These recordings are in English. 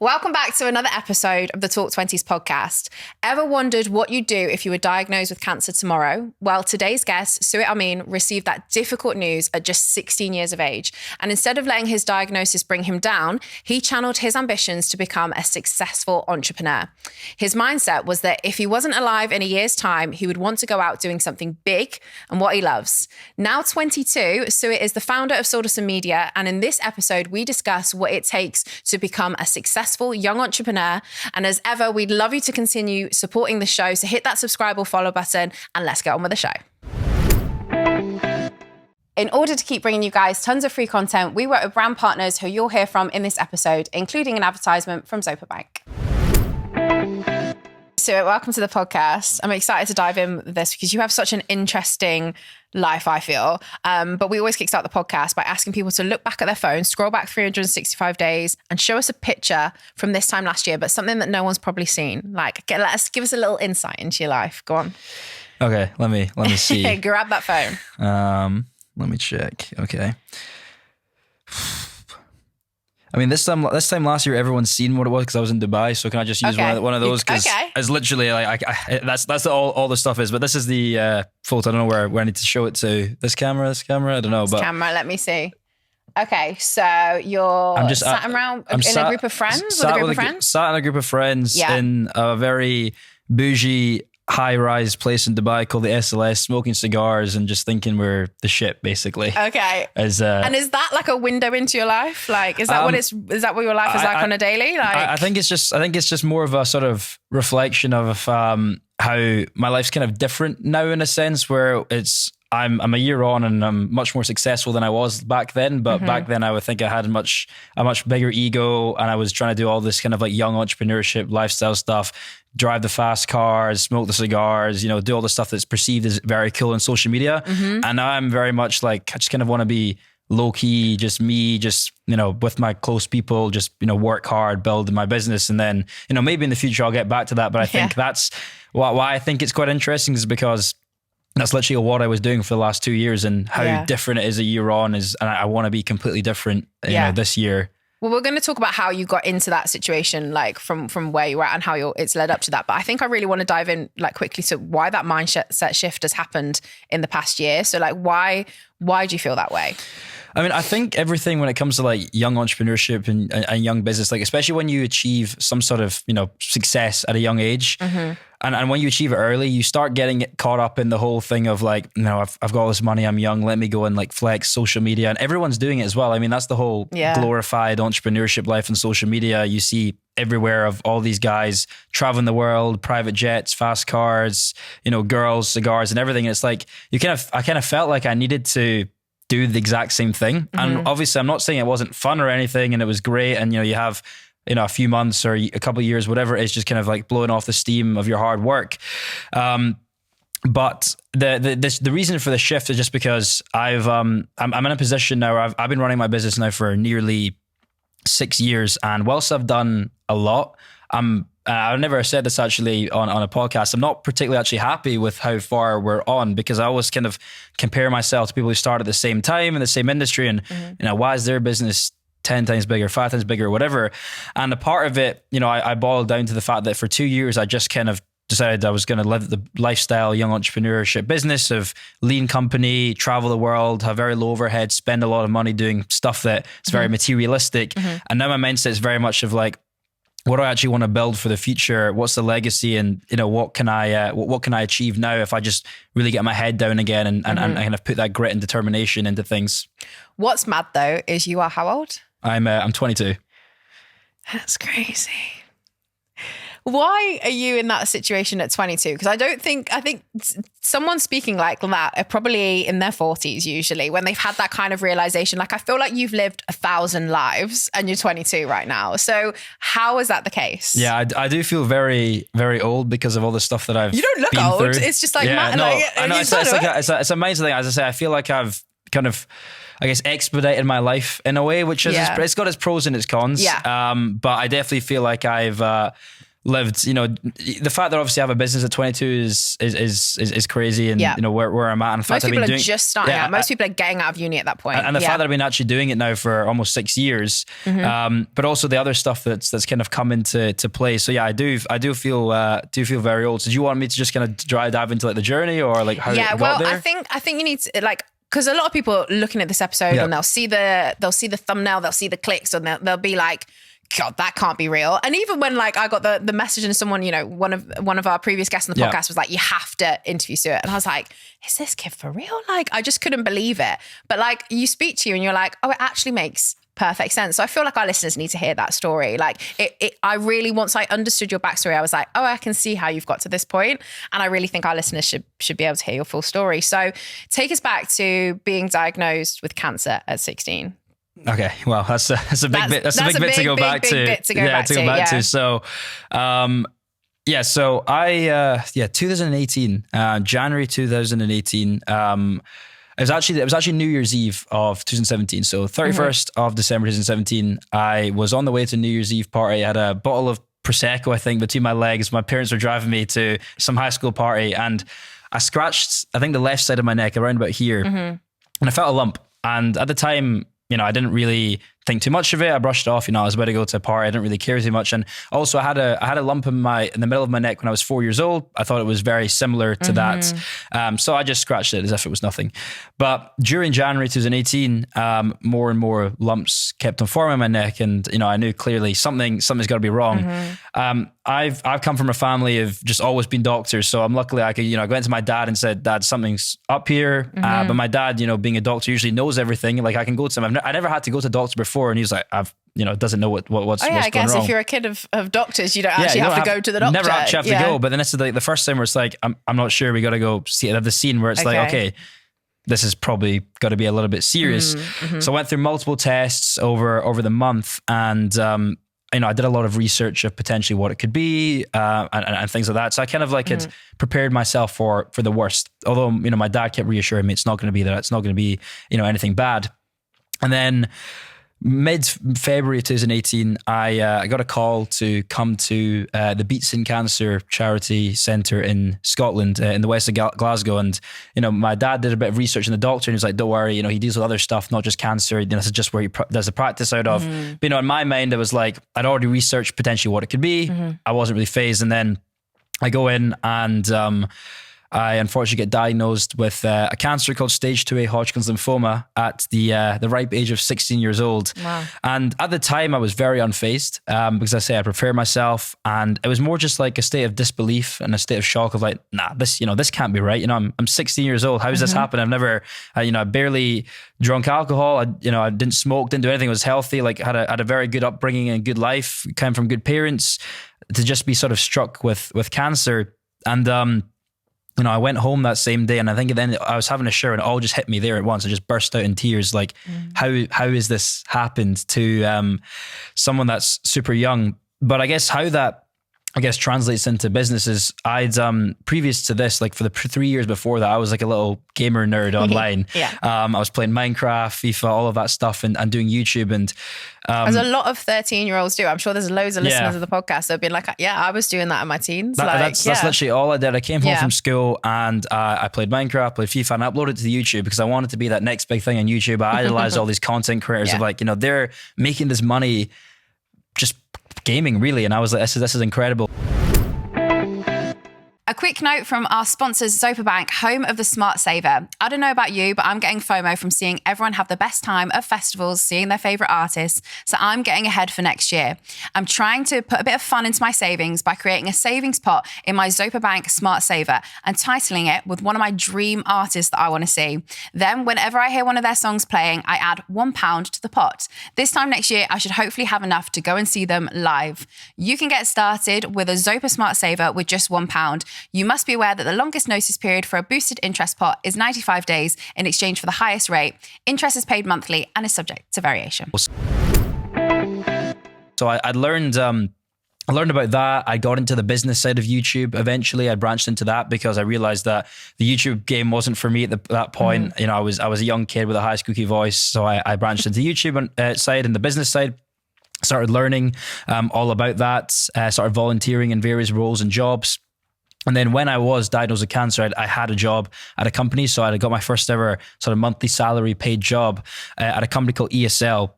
Welcome back to another episode of the Twenties podcast. Ever wondered what you'd do if you were diagnosed with cancer tomorrow? Well, today's guest, Suhit Amin, received that difficult news at just 16 years of age. And instead of letting his diagnosis bring him down, he channeled his ambitions to become a successful entrepreneur. His mindset was that if he wasn't alive in a year's time, he would want to go out doing something big and what he loves. Now 22, Suhit is the founder of Sawdust Media. And in this episode, we discuss what it takes to become a successful young entrepreneur. And as ever, we'd love you to continue supporting the show. So hit that subscribe or follow button and let's get on with the show. In order to keep bringing you guys tons of free content, we work with brand partners who you'll hear from in this episode, including an advertisement from Zopa Bank. So welcome to the podcast. I'm excited to dive in with this because you have such an interesting life, I feel. But we always kickstart the podcast by asking people to look back at their phone, scroll back 365 days and show us a picture from this time last year, but something that no one's probably seen. Like, give us a little insight into your life. Go on. Okay, let me see. Grab that phone. Let me check. Okay. I mean, this time last year, everyone's seen what it was because I was in Dubai. So can I just use one of those? Because it's literally like that's all the stuff is. But this is the photo. I don't know where I need to show it to. This camera. I don't know. But camera. Let me see. Okay, so you're sat in a group of friends. Sat in a group of friends in a very bougie, high-rise place in Dubai called the SLS, smoking cigars and just thinking we're the shit, basically. Okay. And is that like a window into your life? Like, is that what your life is like on a daily? Like, I think it's just more of a sort of reflection of how my life's kind of different now in a sense where I'm a year on and I'm much more successful than I was back then. But back then I would think I had a much bigger ego and I was trying to do all this kind of like young entrepreneurship lifestyle stuff, drive the fast cars, smoke the cigars, do all the stuff that's perceived as very cool on social media. And now I'm very much like, I just kind of want to be low key, just me, just, with my close people, just, work hard, build my business. And then, maybe in the future I'll get back to that. But I think that's why I think it's quite interesting is because that's literally what I was doing for the last 2 years and how different it is a year on and I want to be completely different this year. Well, we're going to talk about how you got into that situation, like from where you were at and how it's led up to that. But I think I really want to dive in like quickly to why that mindset shift has happened in the past year. So like, why do you feel that way? I mean, I think everything when it comes to like young entrepreneurship and young business, like especially when you achieve some sort of, success at a young age and when you achieve it early, you start getting caught up in the whole thing of like, I've got all this money, I'm young, let me go and like flex social media and everyone's doing it as well. I mean, that's the whole glorified entrepreneurship life on social media. You see everywhere of all these guys traveling the world, private jets, fast cars, girls, cigars and everything. And it's like, I kind of felt like I needed to do the exact same thing. And obviously I'm not saying it wasn't fun or anything and it was great. And, you have, a few months or a couple of years, whatever it is, just kind of like blowing off the steam of your hard work. But the reason for the shift is just because I'm in a position now where I've been running my business now for nearly 6 years. And whilst I've done a lot, I've never said this actually on a podcast. I'm not particularly actually happy with how far we're on because I always kind of compare myself to people who start at the same time in the same industry and, why is their business 10 times bigger, 5 times bigger, whatever. And a part of it, I boiled down to the fact that for 2 years, I just kind of decided I was going to live the lifestyle, young entrepreneurship business of lean company, travel the world, have very low overhead, spend a lot of money doing stuff that is very materialistic. And now my mindset is very much of like, what do I actually want to build for the future? What's the legacy? And, what can I achieve now if I just really get my head down again and kind of put that grit and determination into things? What's mad though, is you are how old? I'm 22. That's crazy. Why are you in that situation at 22? Because I think someone speaking like that are probably in their 40s usually when they've had that kind of realization. Like I feel like you've lived 1,000 lives and you're 22 right now. So how is that the case? Yeah, I do feel very, very old because of all the stuff that I've You don't look been old. through. It's just like, I know. It's a mindset thing. As I say, I feel like I've kind of, I guess, expedited my life in a way, which is it's got its pros and its cons. Yeah. But I definitely feel like I've lived, the fact that obviously I have a business at 22 is crazy, and where I'm at, and the fact most people I've been are just starting out. Most people are getting out of uni at that point, and the fact that I've been actually doing it now for almost 6 years, but also the other stuff that's kind of come into play. So yeah, I do feel very old. So do you want me to just kind of dive into like the journey, or like how it got there? I think you need to, like, because a lot of people are looking at this episode and they'll see the thumbnail, they'll see the clicks, and they'll be like, God, that can't be real. And even when like I got the message, and someone, one of our previous guests on the podcast was like, you have to interview Suhit. And I was like, is this kid for real? Like, I just couldn't believe it. But like, you speak to you and you're like, oh, it actually makes perfect sense. So I feel like our listeners need to hear that story. Like I really, once I understood your backstory, I was like, oh, I can see how you've got to this point. And I really think our listeners should be able to hear your full story. So take us back to being diagnosed with cancer at 16. Okay, well, that's a big bit. That's a big bit to go back to. So, so I 2018, January 2018. It was actually New Year's Eve of 2017. So 31st of December 2017, I was on the way to New Year's Eve party. I had a bottle of Prosecco, I think, between my legs. My parents were driving me to some high school party, and I scratched, I think, the left side of my neck around about here, and I felt a lump. And at the time, I didn't really think too much of it. I brushed it off. I was about to go to a party. I didn't really care too much. And also I had a lump in the middle of my neck when I was 4 years old. I thought it was very similar to that. So I just scratched it as if it was nothing. But during January 2018, more and more lumps kept on forming in my neck. And, I knew clearly something's got to be wrong. I've come from a family of just always been doctors. So I'm luckily I could, I went to my dad and said, Dad, something's up here. But my dad, being a doctor, usually knows everything. Like I can go to him. I never had to go to a doctor before. And he's like, doesn't know what's going wrong. I guess if you're a kid of doctors, you don't actually have to go to the doctor. Never actually have to go. But then this is like the first time where it's like, I'm not sure, we got to go see it. Have the scene where it's like, okay, this is probably got to be a little bit serious. So I went through multiple tests over the month, and I did a lot of research of potentially what it could be, and things like that. So I kind of like had prepared myself for the worst. Although, my dad kept reassuring me it's not going to be that, it's not going to be, anything bad. And then mid-February 2018, I got a call to come to the Beatson Cancer Charity Centre in Scotland, in the west of Glasgow. And, my dad did a bit of research in the doctor, and he was like, don't worry, he deals with other stuff, not just cancer. This is just where he does the practice out of. But, in my mind, it was like, I'd already researched potentially what it could be. I wasn't really phased. And then I go in and I unfortunately get diagnosed with a cancer called stage 2A Hodgkin's Lymphoma at the ripe age of 16 years old. Wow. And at the time I was very unfazed, because I prepared myself, and it was more just like a state of disbelief and a state of shock of like, nah, this can't be right. I'm 16 years old. How does this happen? I've never, I barely drunk alcohol. I didn't smoke, didn't do anything. I was healthy, like had a very good upbringing and good life, came from good parents, to just be sort of struck with cancer. And, I went home that same day, and I think then I was having a shower and it all just hit me there at once. I just burst out in tears. Like, how has this happened to someone that's super young? But I guess how that translates into businesses. I'd previous to this, like for the 3 years before that, I was like a little gamer nerd online. I was playing Minecraft, FIFA, all of that stuff, and doing YouTube. And as a lot of 13-year-olds do. I'm sure there's loads of listeners of the podcast that have been like, I was doing that in my teens. That's literally all I did. I came home from school and I played Minecraft, played FIFA, and I uploaded it to YouTube because I wanted to be that next big thing on YouTube. I idolized all these content creators of like, they're making this money just gaming, really. And I was like, this is incredible. A quick note from our sponsors, Zopa Bank, home of the Smart Saver. I don't know about you, but I'm getting FOMO from seeing everyone have the best time at festivals, seeing their favourite artists. So I'm getting ahead for next year. I'm trying to put a bit of fun into my savings by creating a savings pot in my Zopa Bank Smart Saver and titling it with one of my dream artists that I want to see. Then whenever I hear one of their songs playing, I add £1 to the pot. This time next year, I should hopefully have enough to go and see them live. You can get started with a Zopa Smart Saver with just £1. You must be aware that the longest notice period for a boosted interest pot is 95 days in exchange for the highest rate. Interest is paid monthly and is subject to variation. So I learned about that. I got into the business side of YouTube. Eventually I branched into that because I realized that the YouTube game wasn't for me at that point. I was a young kid with a high squeaky voice. So I branched into the YouTube side and the business side. Started learning all about that, started volunteering in various roles and jobs. And then when I was diagnosed with cancer, I had a job at a company. So I got my first ever sort of monthly salary paid job at a company called ESL,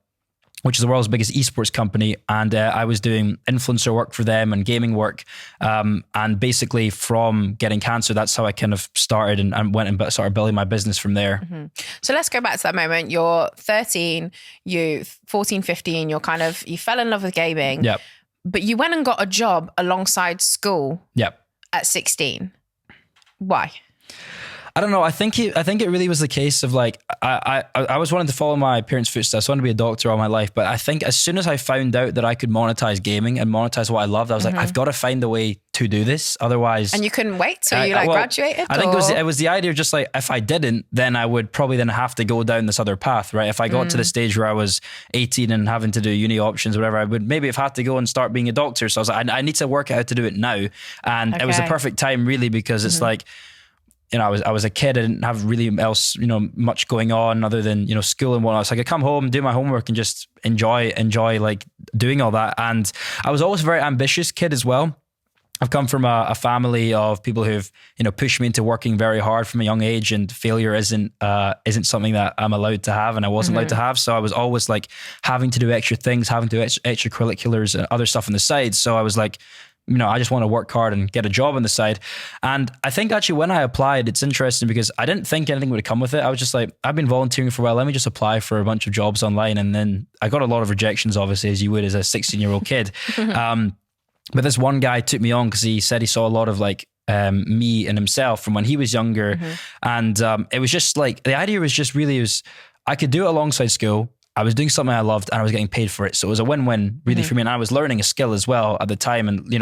which is the world's biggest esports company. And I was doing influencer work for them and gaming work. And basically from getting cancer, that's how I kind of started and went and started building my business from there. Mm-hmm. So let's go back to that moment. You're 13, you 14, 15, you fell in love with gaming. Yep. But you went and got a job alongside school. Yep. At 16. Why? I don't know. I think it really was the case of like, I was wanting to follow my parents' footsteps. I wanted to be a doctor all my life. But I think as soon as I found out that I could monetize gaming and monetize what I loved, I was like, I've got to find a way to do this. Otherwise. And you couldn't wait till you graduated? I think it was the idea of just like, if I didn't, then I would probably then have to go down this other path, right? If I got to the stage where I was 18 and having to do uni options, whatever, I would maybe have had to go and start being a doctor. So I was like, I need to work out how to do it now. And it was the perfect time really, because it's like, you know, I was a kid. I didn't have really else, much going on other than, school and whatnot. So I could come home, do my homework and just enjoy like doing all that. And I was always a very ambitious kid as well. I've come from a family of people who've, pushed me into working very hard from a young age, and failure isn't something that I'm allowed to have and I wasn't allowed to have. So I was always like having to do extra things, having to do extracurriculars and other stuff on the side. So I was like, I just want to work hard and get a job on the side. And I think actually when I applied, it's interesting because I didn't think anything would come with it. I was just like, I've been volunteering for a while. Let me just apply for a bunch of jobs online. And then I got a lot of rejections, obviously, as you would as a 16-year-old kid. But this one guy took me on because he said he saw a lot of like me and himself from when he was younger. And it was just like, the idea was just really I could do it alongside school. I was doing something I loved and I was getting paid for it. So it was a win-win really for me. And I was learning a skill as well at the time and,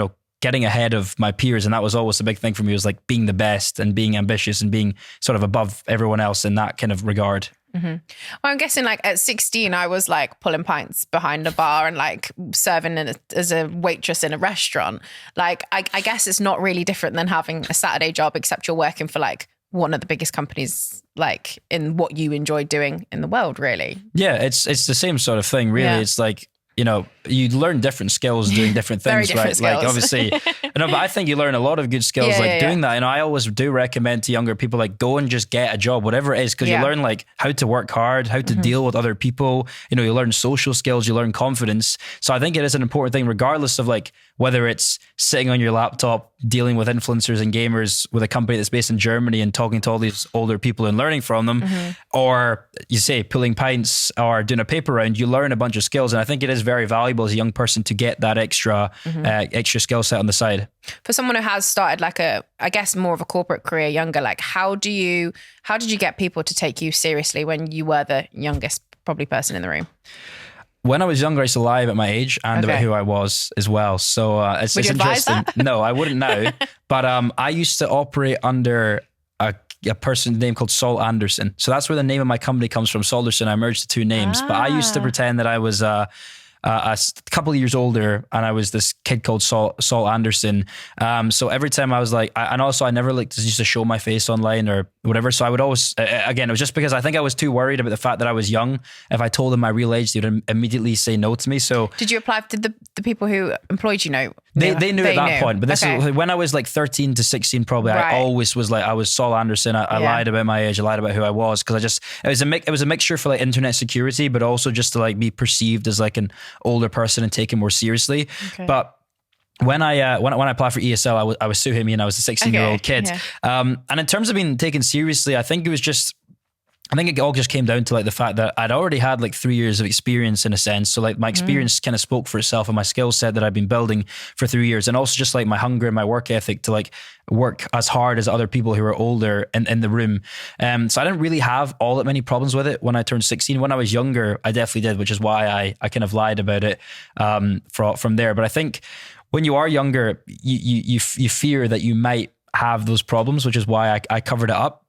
getting ahead of my peers. And that was always a big thing for me, was like being the best and being ambitious and being sort of above everyone else in that kind of regard. Well, I'm guessing like at 16, I was like pulling pints behind a bar and like serving as a waitress in a restaurant. Like, I guess it's not really different than having a Saturday job, except you're working for like one of the biggest companies, like in what you enjoy doing in the world, really. Yeah, it's the same sort of thing, really. Yeah. It's like, you learn different skills doing different things, different right? Skills. Like obviously, but I think you learn a lot of good skills doing that. And I always do recommend to younger people, like go and just get a job, whatever it is, because you learn like how to work hard, how to deal with other people. You learn social skills, you learn confidence. So I think it is an important thing, regardless of like whether it's sitting on your laptop, dealing with influencers and gamers with a company that's based in Germany and talking to all these older people and learning from them, or you say pulling pints or doing a paper round, you learn a bunch of skills. And I think it is very valuable as a young person to get that extra skill set on the side. For someone who has started like I guess more of a corporate career younger, like how did you get people to take you seriously when you were the youngest probably person in the room? When I was younger, I used to lie about my age and about who I was as well. So it's interesting. No, I wouldn't now. But I used to operate under a person's name called Saul Anderson. So that's where the name of my company comes from, Salderson. I merged the two names. But I used to pretend that I was a couple of years older and I was this kid called Saul Anderson. So every time I was like, and also I never used to show my face online or whatever. So I would always, again, it was just because I think I was too worried about the fact that I was young. If I told them my real age, they would immediately say no to me. So did you apply? Did the people who employed you know? They knew at that point, but this is when I was like 13 to 16, probably. Right. I always was like, I was Saul Anderson. I lied about my age. I lied about who I was because it was a mixture for like internet security, but also just to like be perceived as like an older person and taken more seriously. Okay. But when I applied for ESL, I was Suhit Amin. I was a 16-year-old kid. Yeah. And in terms of being taken seriously, I think it all just came down to like the fact that I'd already had like 3 years of experience in a sense. So like my experience kind of spoke for itself, and my skill set that I've been building for 3 years. And also just like my hunger and my work ethic to like work as hard as other people who are older in the room. So I didn't really have all that many problems with it when I turned 16. When I was younger, I definitely did, which is why I kind of lied about it from there. But I think when you are younger, you fear that you might have those problems, which is why I covered it up.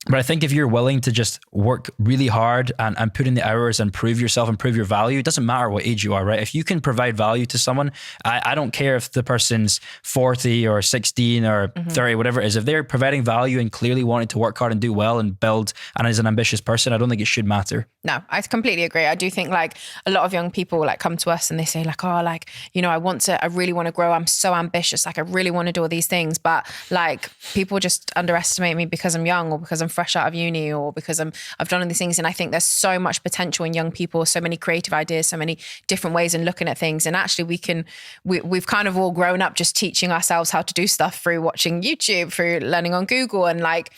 But I think if you're willing to just work really hard and put in the hours and prove yourself and prove your value, it doesn't matter what age you are, right? If you can provide value to someone, I don't care if the person's 40 or 16 or 30, whatever it is. If they're providing value and clearly wanting to work hard and do well and build and is an ambitious person, I don't think it should matter. No, I completely agree. I do think like a lot of young people like come to us and they say like, oh, like, you know, I really want to grow. I'm so ambitious. Like I really want to do all these things. But like people just underestimate me because I'm young or because I'm fresh out of uni or because I've done all these things. And I think there's so much potential in young people, so many creative ideas, so many different ways in looking at things. And actually we've kind of all grown up just teaching ourselves how to do stuff through watching YouTube, through learning on Google. And like,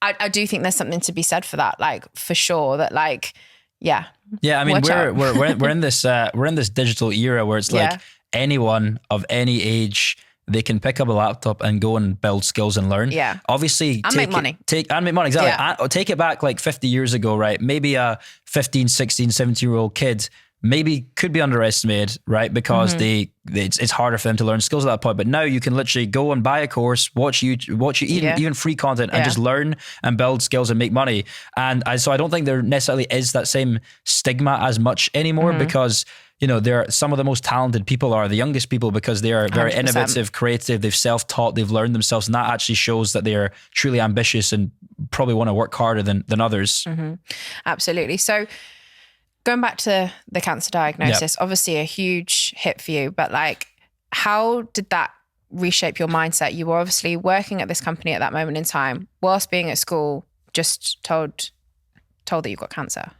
I do think there's something to be said for that, like for sure that like, yeah. Yeah. I mean, we're in this digital era where it's like anyone of any age, they can pick up a laptop and go and build skills and learn. Yeah. Obviously, make money. Exactly. Yeah. Take it back like 50 years ago, right? Maybe a 15, 16, 17-year-old kid maybe could be underestimated, right? Because it's harder for them to learn skills at that point. But now you can literally go and buy a course, watch even free content and just learn and build skills and make money. And so I don't think there necessarily is that same stigma as much anymore because, you know, they're some of the most talented people are the youngest people because they are very 100%. Innovative, creative, they've self-taught, they've learned themselves. And that actually shows that they are truly ambitious and probably want to work harder than others. Absolutely. So going back to the cancer diagnosis, obviously a huge hit for you, but like, how did that reshape your mindset? You were obviously working at this company at that moment in time, whilst being at school, just told that you've got cancer.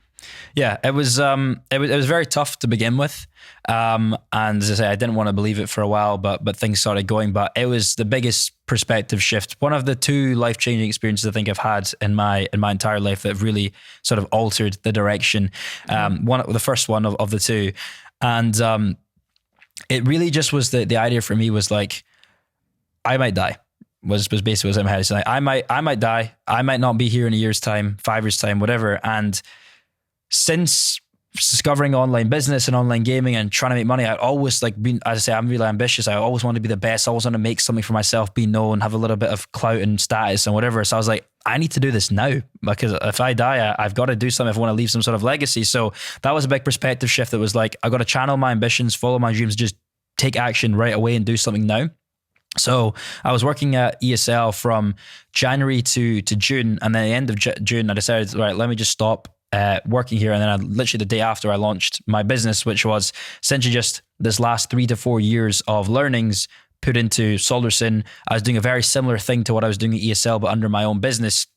Yeah, it was very tough to begin with. And as I say, I didn't want to believe it for a while, but things started going. But it was the biggest perspective shift. One of the two life-changing experiences I think I've had in my entire life that have really sort of altered the direction. The first one of the two. And it really just was the idea for me was like, I might die. Was basically what I had. So like, I might die. I might not be here in a year's time, 5 years time, whatever. And since discovering online business and online gaming and trying to make money, I always like been, as I say, I'm really ambitious. I always want to be the best. I always want to make something for myself, be known, have a little bit of clout and status and whatever. So I was like, I need to do this now because if I die, I've got to do something if I want to leave some sort of legacy. So that was a big perspective shift. That was like, I got to channel my ambitions, follow my dreams, just take action right away and do something now. So I was working at ESL from January to June. And then at the end of June, I decided, right, let me just stop working here. And then literally the day after I launched my business, which was essentially just this last 3 to 4 years of learnings put into Solderson. I was doing a very similar thing to what I was doing at ESL, but under my own business.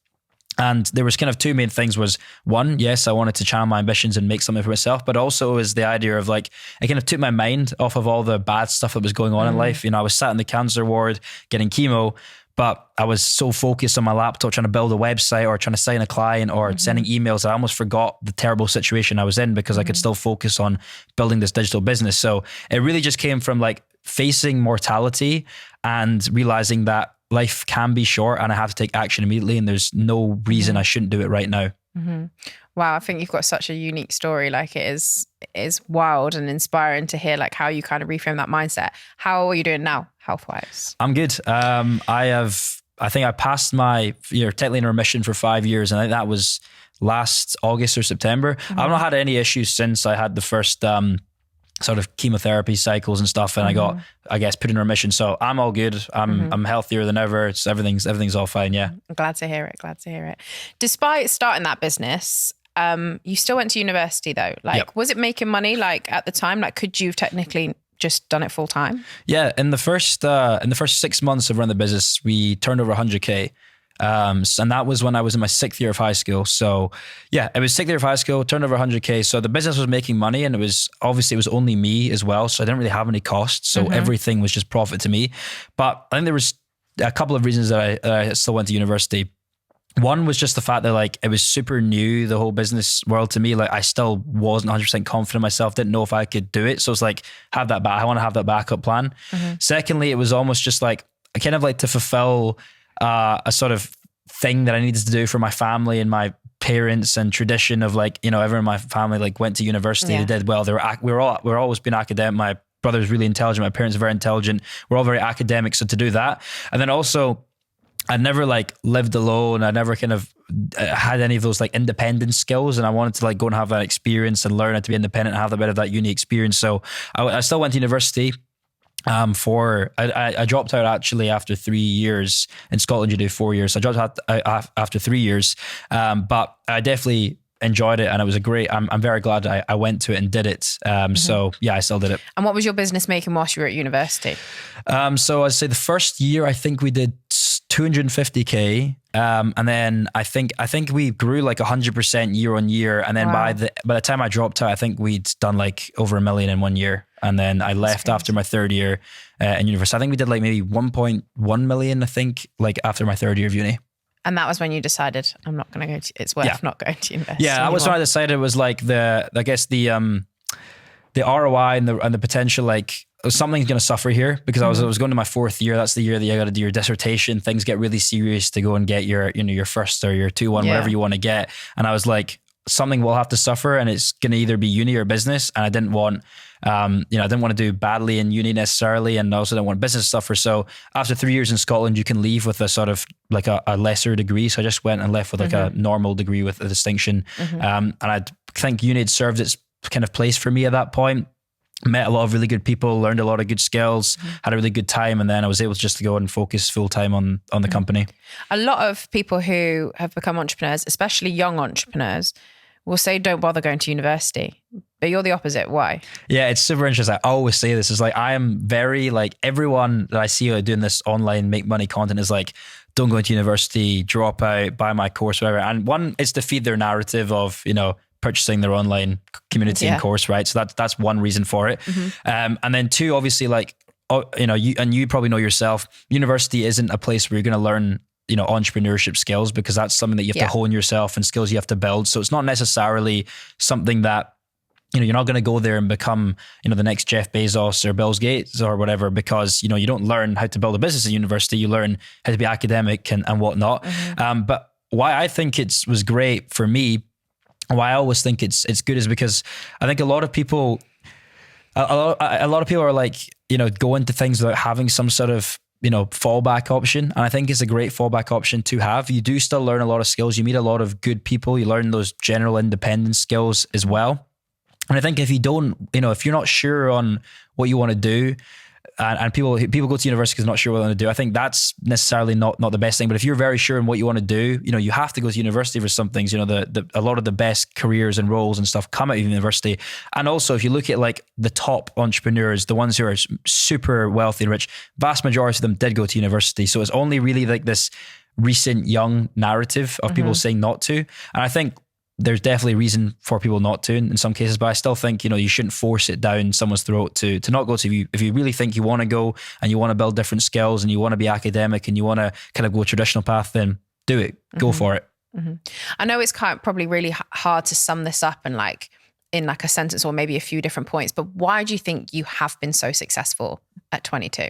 And there was kind of two main things was one, yes, I wanted to channel my ambitions and make something for myself, but also was the idea of like, I kind of took my mind off of all the bad stuff that was going on in life. You know, I was sat in the cancer ward getting chemo, but I was so focused on my laptop trying to build a website or trying to sign a client or sending emails that I almost forgot the terrible situation I was in because I could still focus on building this digital business. So it really just came from like facing mortality and realizing that life can be short and I have to take action immediately and there's no reason I shouldn't do it right now. Wow, I think you've got such a unique story. Like it is wild and inspiring to hear like how you kind of reframe that mindset. How are you doing now, health-wise? I'm good. I think I passed my, technically in remission for 5 years, and I think that was last August or September. I've not had any issues since I had the first sort of chemotherapy cycles and stuff, and I got, I guess, put in remission. So I'm all good. I'm healthier than ever. It's everything's all fine. Yeah. I'm glad to hear it. Despite starting that business, you still went to university though. Like, was it making money like at the time? Like, could you have technically just done it full time? Yeah. In the first 6 months of running the business, we turned over 100K. And that was when I was in my 6th year of high school. So yeah, it was 6th year of high school, turned over 100K. So the business was making money and it was only me as well. So I didn't really have any costs. So everything was just profit to me. But I think there was a couple of reasons that I still went to university. One was just the fact that like, it was super new, the whole business world to me. Like I still wasn't 100% confident in myself, didn't know if I could do it. So it's like, I want to have that backup plan. Secondly, it was almost just like, I kind of like to fulfill a sort of thing that I needed to do for my family and my parents and tradition of like, everyone in my family like went to university, they did well. We're always been academic. My brother was really intelligent. My parents are very intelligent. We're all very academic. So to do that. And then also I'd never like lived alone. I never kind of had any of those like independent skills, and I wanted to like go and have that experience and learn how to be independent and have a bit of that uni experience. So I still went to university. I dropped out actually after 3 years. In Scotland, you do 4 years. So I dropped out after 3 years. But I definitely enjoyed it, and it was I'm very glad I went to it and did it. So yeah, I still did it. And what was your business making whilst you were at university? So I'd say the first year, I think we did 250K. And then I think we grew like 100% year on year. And then by the time I dropped out, I think we'd done like over $1 million in 1 year. And then I left after my third year in university. I think we did like maybe 1.1 million, I think, like after my third year of uni. And that was when you decided, I'm not going to go to, it's worth not going to university. Yeah, that was when I decided. It was like the ROI and the potential, like something's going to suffer here, because I was going to my fourth year. That's the year that you got to do your dissertation. Things get really serious to go and get your first or your 2-1, whatever you want to get. And I was like, something will have to suffer, and it's going to either be uni or business. And I didn't want, I didn't want to do badly in uni necessarily, and I also didn't want business to suffer. So after 3 years in Scotland, you can leave with a sort of like a lesser degree. So I just went and left with like a normal degree with a distinction. And I think uni had served its kind of place for me at that point. Met a lot of really good people, learned a lot of good skills, had a really good time, and then I was able just to go and focus full time on the company. A lot of people who have become entrepreneurs, especially young entrepreneurs, will say don't bother going to university. But you're the opposite. Why? Yeah, it's super interesting. I always say this. Is like, I am very like, everyone that I see doing this online make money content is like, don't go into university, drop out, buy my course, whatever. And one, it's to feed their narrative of, purchasing their online community and course, right? So that's one reason for it. And then two, obviously, like, you probably know yourself, university isn't a place where you're going to learn, entrepreneurship skills, because that's something that you have to hone yourself and skills you have to build. So it's not necessarily something that, you're not going to go there and become, the next Jeff Bezos or Bill Gates or whatever, because, you don't learn how to build a business at university. You learn how to be academic and whatnot. But why I think was great for me, why I always think it's good, is because I think a lot of people are like, go into things without having some sort of, fallback option. And I think it's a great fallback option to have. You do still learn a lot of skills. You meet a lot of good people. You learn those general independence skills as well. And I think if you don't, if you're not sure on what you want to do, and people go to university because they're not sure what they want to do, I think that's necessarily not the best thing. But if you're very sure in what you want to do, you have to go to university for some things. A lot of the best careers and roles and stuff come out of university. And also, if you look at like the top entrepreneurs, the ones who are super wealthy and rich, vast majority of them did go to university. So it's only really like this recent young narrative of people saying not to. And I think there's definitely a reason for people not to in some cases, but I still think, you shouldn't force it down someone's throat to not go to. If you really think you want to go and you want to build different skills and you want to be academic and you want to kind of go a traditional path, then do it. Go for it. I know it's probably really hard to sum this up and like in like a sentence or maybe a few different points, but why do you think you have been so successful at 22?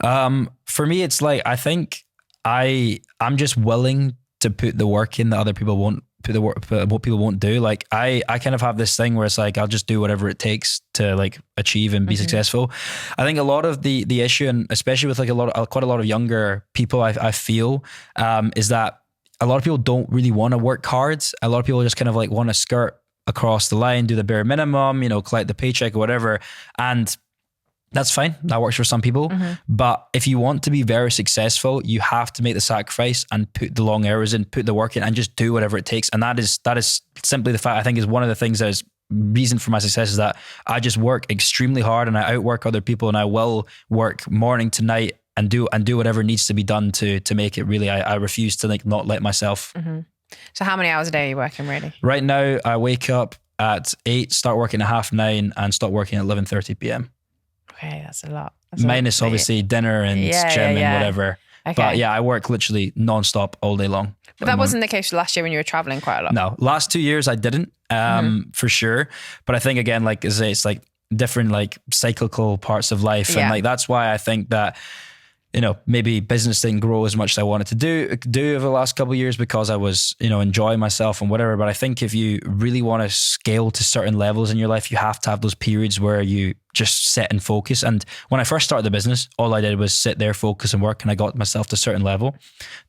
For me, it's like, I think I'm just willing to put the work in that other people won't put the work, what people won't do. Like I kind of have this thing where it's like, I'll just do whatever it takes to like achieve and be successful. I think a lot of the issue, and especially with like quite a lot of younger people, I feel, is that a lot of people don't really want to work hard. A lot of people just kind of like want to skirt across the line, do the bare minimum, collect the paycheck or whatever. And that's fine. That works for some people. But if you want to be very successful, you have to make the sacrifice and put the long hours in, put the work in, and just do whatever it takes. And that is simply the fact. I think is one of the things that is reason for my success, is that I just work extremely hard and I outwork other people, and I will work morning to night and do whatever needs to be done to make it. Really, I refuse to like not let myself. So how many hours a day are you working really? Right now, I wake up at 8, start working at 9:30, and stop working at 11:30 p.m. Okay, that's a lot. Minus obviously dinner and gym and whatever. Okay. But yeah, I work literally non-stop all day long. But that wasn't the case last year when you were traveling quite a lot. No, last 2 years I didn't, for sure. But I think again, like it's like different like cyclical parts of life. And like, that's why I think that, maybe business didn't grow as much as I wanted to do over the last couple of years, because I was, enjoying myself and whatever. But I think if you really want to scale to certain levels in your life, you have to have those periods where you just sit and focus. And when I first started the business, all I did was sit there, focus and work, and I got myself to a certain level.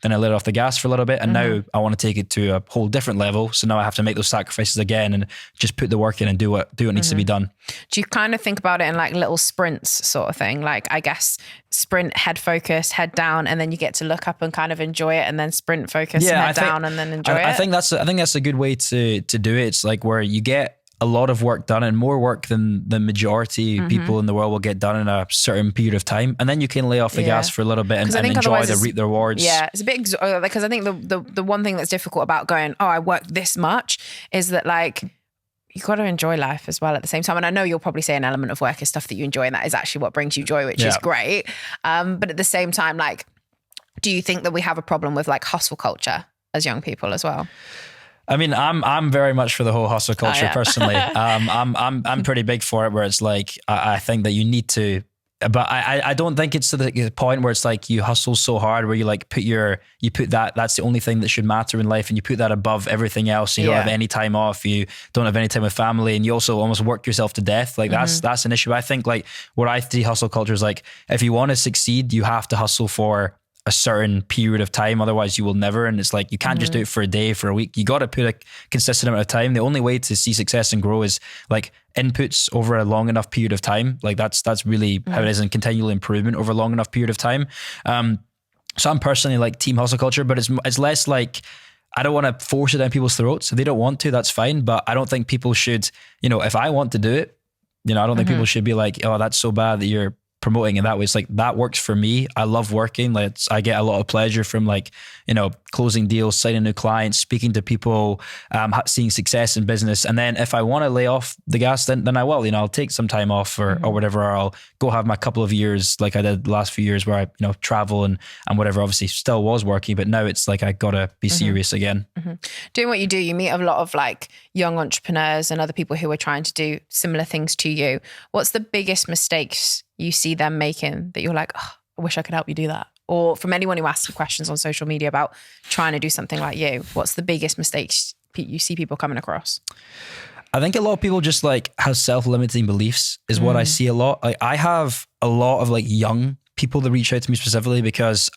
Then I let off the gas for a little bit, and now I want to take it to a whole different level. So now I have to make those sacrifices again and just put the work in and do what needs to be done. Do you kind of think about it in like little sprints sort of thing? Like, I guess sprint, head focus, head down, and then you get to look up and kind of enjoy it, and then sprint focus, head down, and then enjoy it. I think that's a good way to do it. It's like where you get a lot of work done, and more work than the majority people in the world will get done in a certain period of time, and then you can lay off the gas for a little bit and enjoy reap the rewards. Yeah, it's a bit because I think the one thing that's difficult about going, oh, I worked this much, is that like you got to enjoy life as well at the same time. And I know you'll probably say an element of work is stuff that you enjoy, and that is actually what brings you joy, which is great. But at the same time, like, do you think that we have a problem with like hustle culture as young people as well? I mean, I'm very much for the whole hustle culture personally. I'm pretty big for it, where it's like, I think that you need to, but I don't think it's to the point where it's like you hustle so hard where you like that's the only thing that should matter in life, and you put that above everything else. You don't have any time off. You don't have any time with family, and you also almost work yourself to death. Like that's an issue. I think like what I see hustle culture is like, if you want to succeed, you have to hustle for a certain period of time, otherwise you will never. And it's like, you can't just do it for a day, for a week. You got to put a consistent amount of time. The only way to see success and grow is like inputs over a long enough period of time. Like that's really how it is, and continual improvement over a long enough period of time. So I'm personally like team hustle culture, but it's less like, I don't want to force it down people's throats. If they don't want to, that's fine. But I don't think people should, if I want to do it, I don't think people should be like, oh, that's so bad that you're promoting in that way. It's like, that works for me. I love working. Like I get a lot of pleasure from like, closing deals, signing new clients, speaking to people, seeing success in business. And then if I want to lay off the gas, then I will, I'll take some time off or whatever, or I'll go have my couple of years like I did the last few years where I, travel and whatever. Obviously still was working, but now it's like, I gotta be serious again. Doing what you do, you meet a lot of like young entrepreneurs and other people who are trying to do similar things to you. What's the biggest mistakes you see them making that you're like, oh, I wish I could help you do that? Or from anyone who asks you questions on social media about trying to do something like you, what's the biggest mistakes you see people coming across? I think a lot of people just like have self-limiting beliefs is what I see a lot. Like I have a lot of like young people that reach out to me specifically because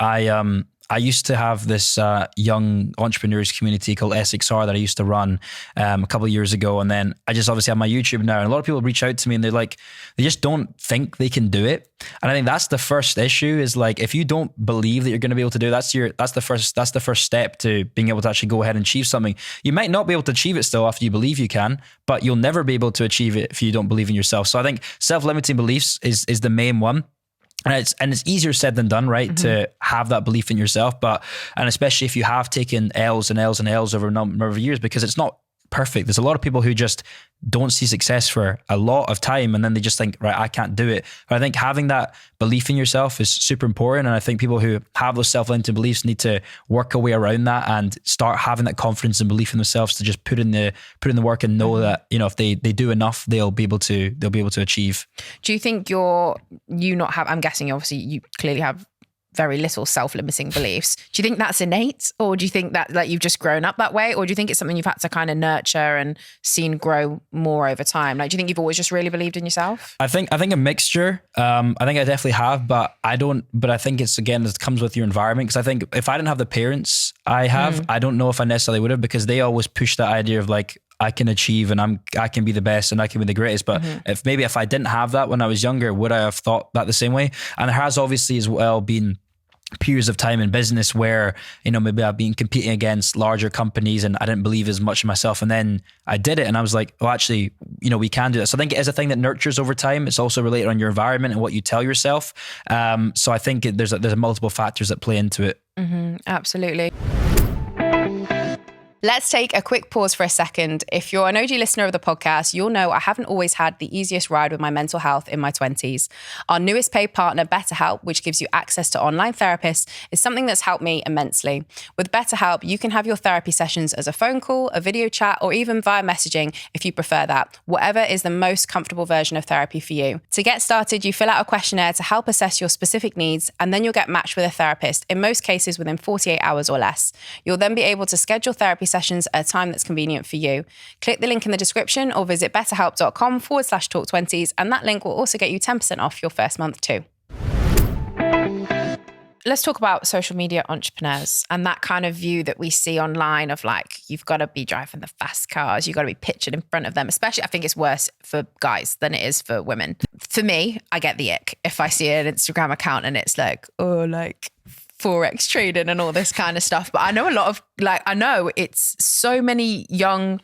I used to have this young entrepreneurs community called SXR that I used to run a couple of years ago. And then I just obviously have my YouTube now. And a lot of people reach out to me and they're like, they just don't think they can do it. And I think that's the first issue is like, if you don't believe that you're going to be able to do it, that's the first step to being able to actually go ahead and achieve something. You might not be able to achieve it still after you believe you can, but you'll never be able to achieve it if you don't believe in yourself. So I think self-limiting beliefs is the main one. And it's easier said than done, right? To have that belief in yourself, and especially if you have taken L's and L's and L's over a number of years, because it's not perfect. There's a lot of people who just don't see success for a lot of time, and then they just think, right, I can't do it. But I think having that belief in yourself is super important, and I think people who have those self-limiting beliefs need to work a way around that and start having that confidence and belief in themselves to just put in the work and know that if they do enough, they'll be able to achieve. Do you think I'm guessing obviously you clearly have very little self-limiting beliefs. Do you think that's innate, or do you think that like you've just grown up that way, or do you think it's something you've had to kind of nurture and seen grow more over time? Like, do you think you've always just really believed in yourself? I think a mixture. I think I definitely have, but I think it's, again, it comes with your environment. Because I think if I didn't have the parents I have, I don't know if I necessarily would have, because they always push that idea of like, I can achieve and I can be the best and I can be the greatest. But if I didn't have that when I was younger, would I have thought that the same way? And there has obviously as well been periods of time in business where, maybe I've been competing against larger companies and I didn't believe as much in myself. And then I did it and I was like, oh, actually, we can do this. So I think it is a thing that nurtures over time. It's also related on your environment and what you tell yourself. So I think there's multiple factors that play into it. Absolutely. Let's take a quick pause for a second. If you're an OG listener of the podcast, you'll know I haven't always had the easiest ride with my mental health in my 20s. Our newest paid partner, BetterHelp, which gives you access to online therapists, is something that's helped me immensely. With BetterHelp, you can have your therapy sessions as a phone call, a video chat, or even via messaging if you prefer that, whatever is the most comfortable version of therapy for you. To get started, you fill out a questionnaire to help assess your specific needs, and then you'll get matched with a therapist, in most cases within 48 hours or less. You'll then be able to schedule therapy sessions at a time that's convenient for you. Click the link in the description or visit betterhelp.com/talk20s, and that link will also get you 10% off your first month too. Let's talk about social media entrepreneurs and that kind of view that we see online of like, you've got to be driving the fast cars, you've got to be pictured in front of them. Especially, I think it's worse for guys than it is for women. For me, I get the ick if I see an Instagram account and it's like, oh, like Forex trading and all this kind of stuff. But I know a lot of I know it's so many young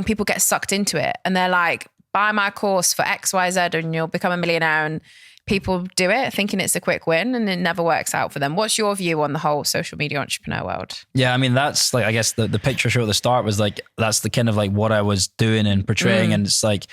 people get sucked into it and they're like, buy my course for XYZ and you'll become a millionaire, and people do it thinking it's a quick win and it never works out for them. What's your view on the whole social media entrepreneur world? Yeah, I mean, that's like, I guess the picture show at the start was like, that's the kind of like what I was doing and portraying. And it's like,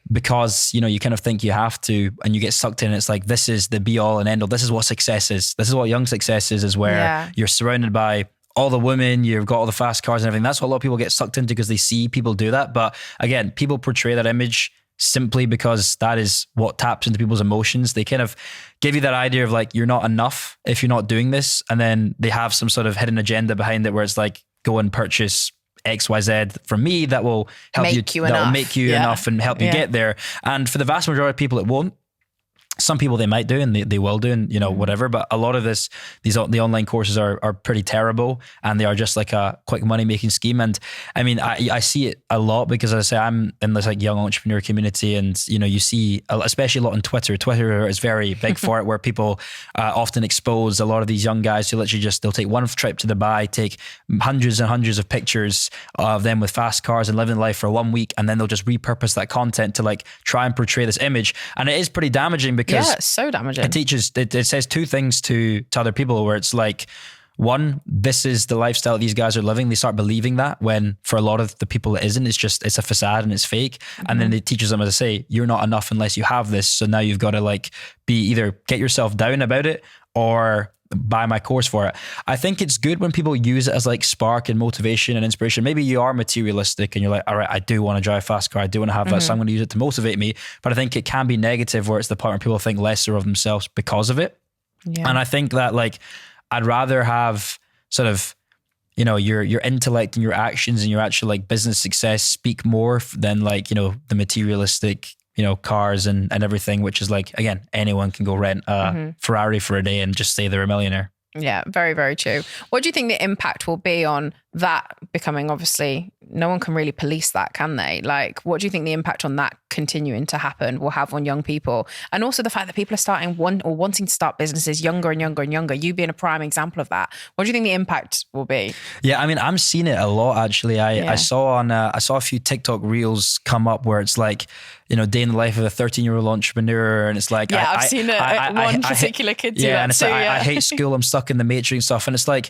because, you kind of think you have to and you get sucked in. It's like, this is the be all and end all. This is what success is. This is what young success is where you're surrounded by all the women, you've got all the fast cars and everything. That's what a lot of people get sucked into because they see people do that. But again, people portray that image simply because that is what taps into people's emotions. They kind of give you that idea of like, you're not enough if you're not doing this. And then they have some sort of hidden agenda behind it where it's like, go and purchase XYZ from me that will help that will make you enough and help you get there. And for the vast majority of people, it won't. Some people they might do and they will do and whatever, but a lot of the online courses are pretty terrible and they are just like a quick money making scheme. And I mean, I see it a lot because as I say, I'm in this like young entrepreneur community and you see, especially a lot on Twitter. Twitter is very big for it, where people often expose a lot of these young guys who literally they'll take one trip to Dubai, take hundreds and hundreds of pictures of them with fast cars and living life for 1 week. And then they'll just repurpose that content to like try and portray this image. And it is pretty damaging because it's so damaging. It says two things to other people where it's like, one, this is the lifestyle these guys are living. They start believing that when for a lot of the people it isn't. It's a facade and it's fake. And then it teaches them, as I say, you're not enough unless you have this. So now you've got to like be either get yourself down about it or buy my course for it. I think it's good when people use it as like spark and motivation and inspiration. Maybe you are materialistic and you're like, all right, I do want to drive a fast car. I do want to have that. So I'm going to use it to motivate me. But I think it can be negative where it's the part where people think lesser of themselves because of it. Yeah. And I think that like, I'd rather have sort of, your intellect and your actions and your actual like business success speak more than like, the materialistic, cars and everything, which is like, again, anyone can go rent a Ferrari for a day and just say they're a millionaire. Yeah, very, very true. What do you think the impact will be on that becoming, obviously, no one can really police that, can they? Like, what do you think the impact on that continuing to happen will have on young people? And also the fact that people are wanting to start businesses younger and younger and younger, you being a prime example of that. What do you think the impact will be? Yeah, I mean, I'm seeing it a lot, actually. I saw a few TikTok reels come up where it's like, day in the life of a 13-year-old entrepreneur. And it's like, I've seen one particular kid do that and it's too. Like, I hate school. I'm stuck in the matrix and stuff. And it's like,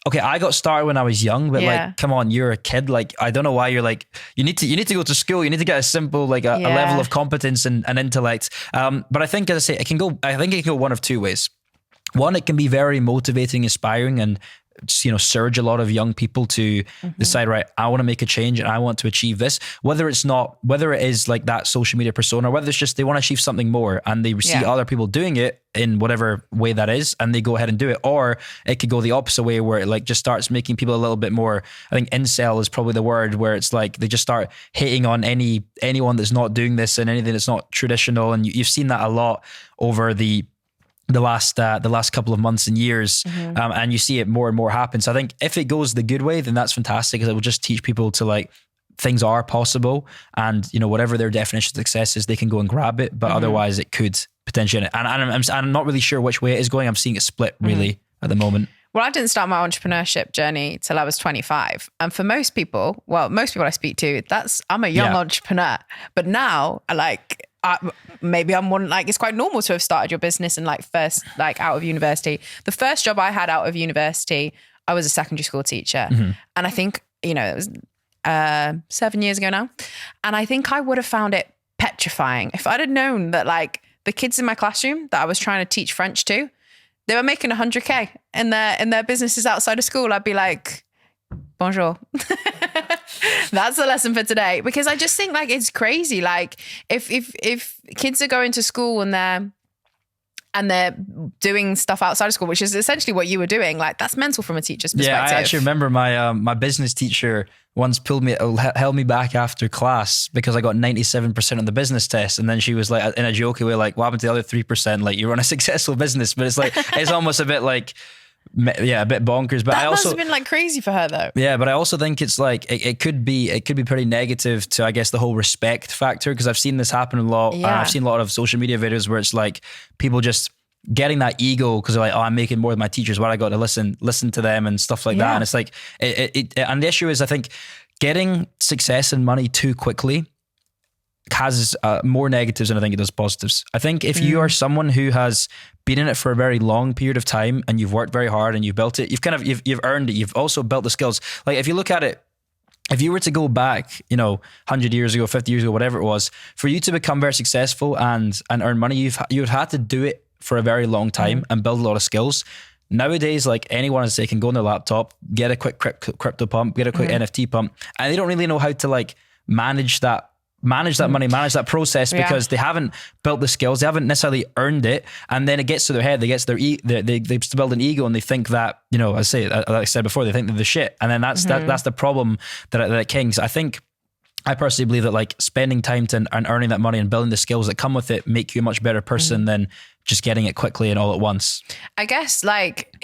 okay, I got started when I was young, but like, come on, you're a kid. Like, I don't know why you're like, you need to go to school. You need to get a simple, like a level of competence and intellect. But I think, as I say, it can go one of two ways. One, it can be very motivating, inspiring, and surge a lot of young people to decide, right, I want to make a change and I want to achieve this, whether it is like that social media persona, or whether it's just they want to achieve something more and they see other people doing it in whatever way that is and they go ahead and do it. Or it could go the opposite way where it like just starts making people a little bit more, I think incel is probably the word, where it's like they just start hating on anyone that's not doing this and anything that's not traditional. And you've seen that a lot over the last couple of months and years, and you see it more and more happen. So I think if it goes the good way, then that's fantastic, because it will just teach people to like, things are possible, and whatever their definition of success is, they can go and grab it. But otherwise, it could potentially. And I'm not really sure which way it is going. I'm seeing it split really at the moment. Well, I didn't start my entrepreneurship journey till I was 25. And for most people I speak to, I'm a young entrepreneur. But now, maybe I'm one, like, it's quite normal to have started your business and first out of university. The first job I had out of university, I was a secondary school teacher. And I think, it was 7 years ago now. And I think I would have found it petrifying if I'd have known that the kids in my classroom that I was trying to teach French to, they were making 100K in their businesses outside of school. I'd be like, bonjour. That's the lesson for today. Because I just think it's crazy. If kids are going to school and and they're doing stuff outside of school, which is essentially what you were doing. Like, that's mental from a teacher's perspective. Yeah, I actually remember my business teacher once held me back after class because I got 97% on the business test. And then she was like, in a jokey way, like, what happened to the other 3%? Like, you run a successful business. But it's like, it's almost a bit like, yeah, a bit bonkers. But that I also must have been like crazy for her though. Yeah, but I also think it's like it could be pretty negative to, I guess, the whole respect factor, because I've seen this happen a lot. Yeah. I've seen a lot of social media videos where it's like people just getting that ego because they're like, oh, I'm making more than my teachers. Why I got to listen to them and stuff like that. And it's like and the issue is, I think getting success and money too quickly has more negatives than I think it does positives. I think if you are someone who has been in it for a very long period of time and you've worked very hard and you've built it, you've earned it. You've also built the skills. Like, if you look at it, if you were to go back, 100 years ago, 50 years ago, whatever it was, for you to become very successful and earn money, you've had to do it for a very long time and build a lot of skills. Nowadays, like, anyone, as they can go on their laptop, get a quick crypto pump, get a quick NFT pump, and they don't really know how to like manage that money, manage that process, because they haven't built the skills, they haven't necessarily earned it, and then it gets to their head, they build an ego, and they think that, like I said before, they think they're the shit, and then that's the problem that kings. I personally believe that like spending time and earning that money and building the skills that come with it make you a much better person than just getting it quickly and all at once. I guess like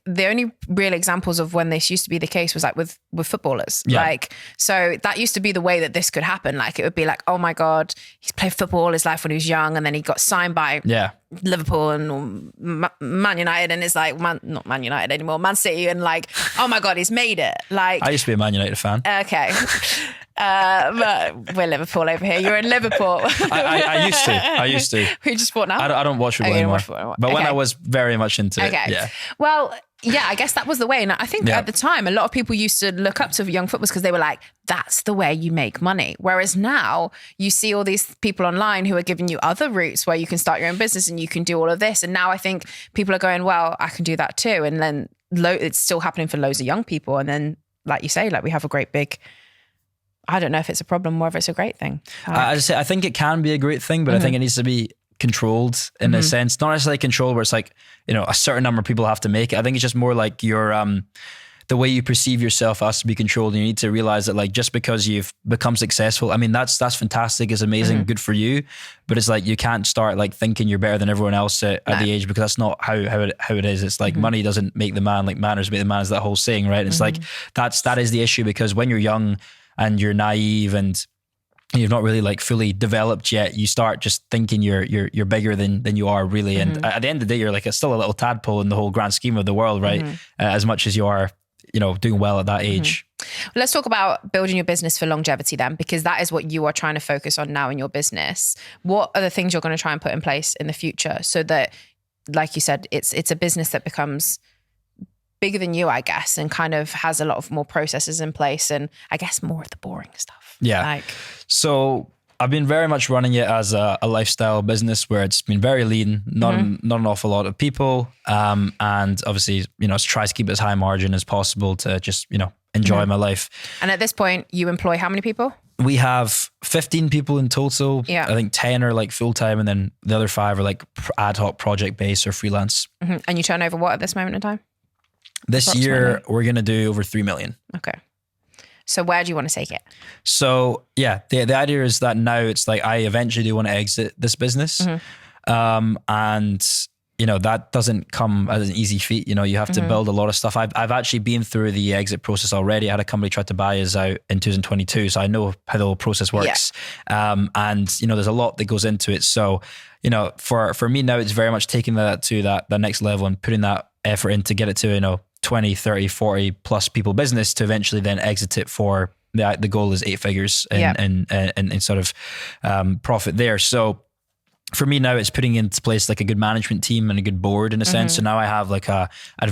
the only real examples of when this used to be the case was like with footballers. Yeah. Like, so that used to be the way that this could happen. Like, it would be like, oh my God, he's played football all his life when he was young, and then he got signed by Liverpool and Man United, and it's like, not Man United anymore, Man City, and like, oh my God, he's made it. Like, I used to be a Man United fan. Okay. But we're Liverpool over here. You're in Liverpool. I used to. Who do you support now? I don't watch football anymore. But when I was very much into it. Yeah. Well, yeah, I guess that was the way. And I think at the time, a lot of people used to look up to young footballers because they were like, that's the way you make money. Whereas now you see all these people online who are giving you other routes where you can start your own business and you can do all of this. And now I think people are going, well, I can do that too. And then it's still happening for loads of young people. And then, like you say, like, we have a great big, I don't know if it's a problem or if it's a great thing. I think it can be a great thing, but I think it needs to be controlled in a sense. Not necessarily controlled where it's like, a certain number of people have to make it. I think it's just more like your the way you perceive yourself has to be controlled, and you need to realize that, like, just because you've become successful, I mean, that's fantastic, it's amazing, good for you, but it's like you can't start like thinking you're better than everyone else at the age, because that's not how it is. It's like money doesn't make the man, like manners make the man, is that whole saying, right? It's like that is the issue, because when you're young and you're naive and you've not really like fully developed yet, you start just thinking you're bigger than you are really. And at the end of the day, you're like still a little tadpole in the whole grand scheme of the world, right? As much as you are, doing well at that age. Well, let's talk about building your business for longevity then, because that is what you are trying to focus on now in your business. What are the things you're going to try and put in place in the future so that, like you said, it's a business that becomes bigger than you, I guess, and kind of has a lot of more processes in place, and I guess more of the boring stuff. Yeah. So I've been very much running it as a lifestyle business where it's been very lean, not an awful lot of people. And obviously, try to keep it as high margin as possible to just, enjoy my life. And at this point, you employ how many people? We have 15 people in total. Yeah. I think 10 are like full-time, and then the other 5 are like ad hoc project based or freelance. And you turn over what at this moment in time? This year, we're going to do over 3 million. Okay. So where do you want to take it? So yeah, the idea is that now it's like, I eventually do want to exit this business. And that doesn't come as an easy feat. You have to build a lot of stuff. I've actually been through the exit process already. I had a company try to buy us out in 2022. So I know how the whole process works. And there's a lot that goes into it. So, for me now, it's very much taking that to that next level and putting that effort in to get it to, 20, 30, 40 plus people business to eventually then exit it for the goal is 8 figures and sort of profit there. So for me now, it's putting into place like a good management team and a good board in a sense. So now I have like a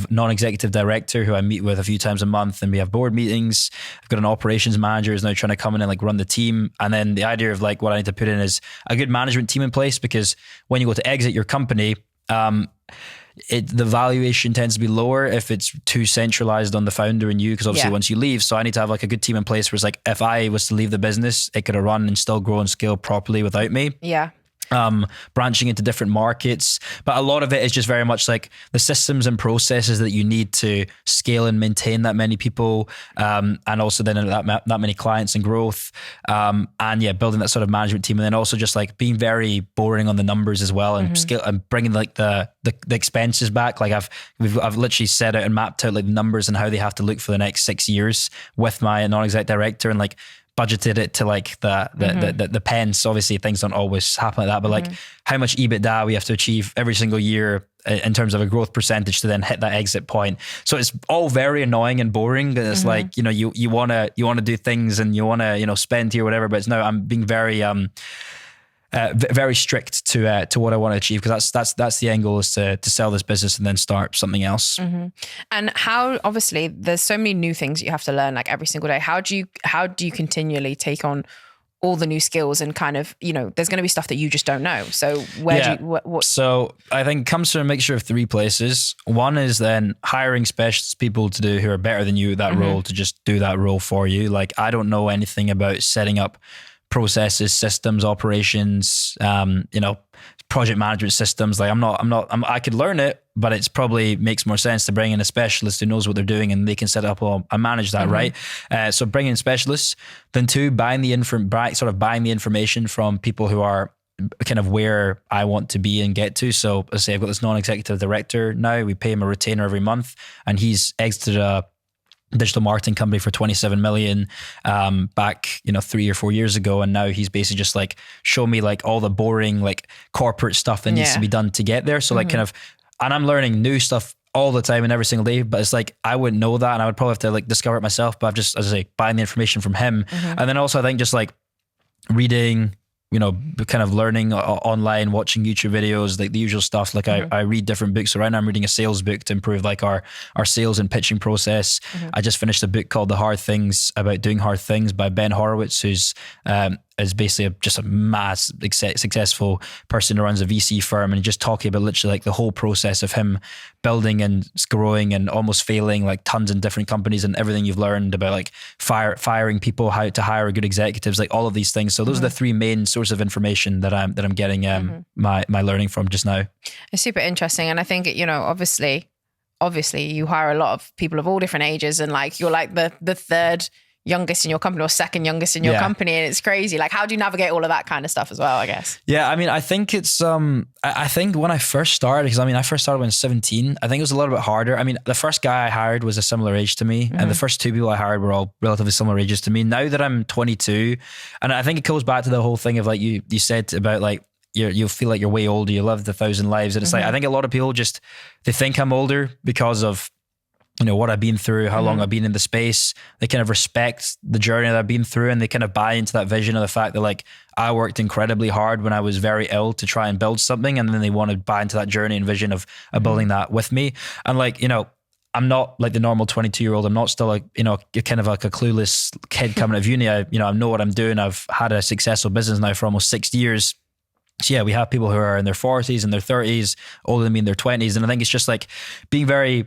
non-executive director who I meet with a few times a month, and we have board meetings. I've got an operations manager who's now trying to come in and like run the team. And then the idea of like what I need to put in is a good management team in place, because when you go to exit your company, the valuation tends to be lower if it's too centralized on the founder and you, because obviously once you leave, so I need to have like a good team in place where it's like, if I was to leave the business, it could have run and still grow and scale properly without me. Yeah. branching into different markets. But a lot of it is just very much like the systems and processes that you need to scale and maintain that many people, and also then that many clients and growth. And yeah, building that sort of management team. And then also just like being very boring on the numbers as well, and scale and bringing like the expenses back. Like I've literally set out and mapped out like the numbers and how they have to look for the next 6 years with my non-exec director, and like budgeted it to like the pence. Obviously things don't always happen like that, but like how much EBITDA we have to achieve every single year in terms of a growth percentage to then hit that exit point. So it's all very annoying and boring. It's like, you know, you want to do things and you want to, you know, spend here, whatever, but it's now I'm being very, very strict to what I want to achieve, because that's the end goal, is to sell this business and then start something else. And how, obviously there's so many new things you have to learn like every single day. How do you continually take on all the new skills, and kind of, you know, there's going to be stuff that you just don't know. So what? So I think it comes from a mixture of three places. One is then hiring specialist people to do, who are better than you at that role, to just do that role for you. Like I don't know anything about setting up processes, systems, operations, you know, project management systems. Like I could learn it, but it's probably makes more sense to bring in a specialist who knows what they're doing and they can set up and manage that, right? So bring in specialists. Then two, buying the information from people who are kind of where I want to be and get to. So let's say I've got this non-executive director now. We pay him a retainer every month, and he's exited a digital marketing company for 27 million back, you know, 3 or 4 years ago. And now he's basically just like show me like all the boring like corporate stuff that needs to be done to get there. So like kind of, and I'm learning new stuff all the time and every single day, but it's like, I wouldn't know that. And I would probably have to like discover it myself, but I've just, as I say, buying the information from him. And then also I think just like reading, you know, kind of learning online, watching YouTube videos, like the usual stuff. Like I read different books. So right now I'm reading a sales book to improve like our sales and pitching process. I just finished a book called The Hard Things About Doing Hard Things by Ben Horowitz, who's is basically just a mass successful person who runs a VC firm, and just talking about literally like the whole process of him building and growing and almost failing like tons of different companies, and everything you've learned about like firing people, how to hire good executives, like all of these things. So those are the three main sources of information that I'm getting my learning from just now. It's super interesting. And I think, you know, obviously you hire a lot of people of all different ages, and like you're like the third youngest in your company or second youngest in your company, and it's crazy. Like how do you navigate all of that kind of stuff as well, I guess? Yeah, I mean, I think it's I think when I first started, because I mean I first started when I was 17, I think it was a little bit harder. I mean, the first guy I hired was a similar age to me, and the first two people I hired were all relatively similar ages to me. Now that I'm 22, and I think it goes back to the whole thing of like you said about like you'll feel like you're way older, you lived 1,000 lives, and it's like I think a lot of people just they think I'm older because of, you know, what I've been through, how long I've been in the space. They kind of respect the journey that I've been through, and they kind of buy into that vision of the fact that like I worked incredibly hard when I was very ill to try and build something, and then they want to buy into that journey and vision of building that with me. And like, you know, I'm not like the normal 22-year-old. I'm not still like, you know, kind of like a clueless kid coming out of uni. I know what I'm doing. I've had a successful business now for almost 6 years. So yeah, we have people who are in their 40s and their 30s, older than me in their 20s. And I think it's just like being very,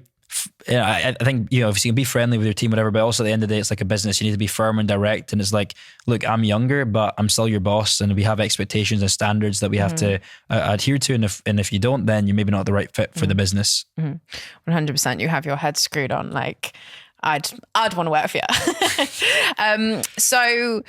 you know, I think, you know, if you can be friendly with your team, whatever, but also at the end of the day, it's like a business. You need to be firm and direct. And it's like, look, I'm younger, but I'm still your boss, and we have expectations and standards that we have to adhere to. And if you don't, then you're maybe not the right fit for the business. 100%. You have your head screwed on. Like I'd want to work for you. So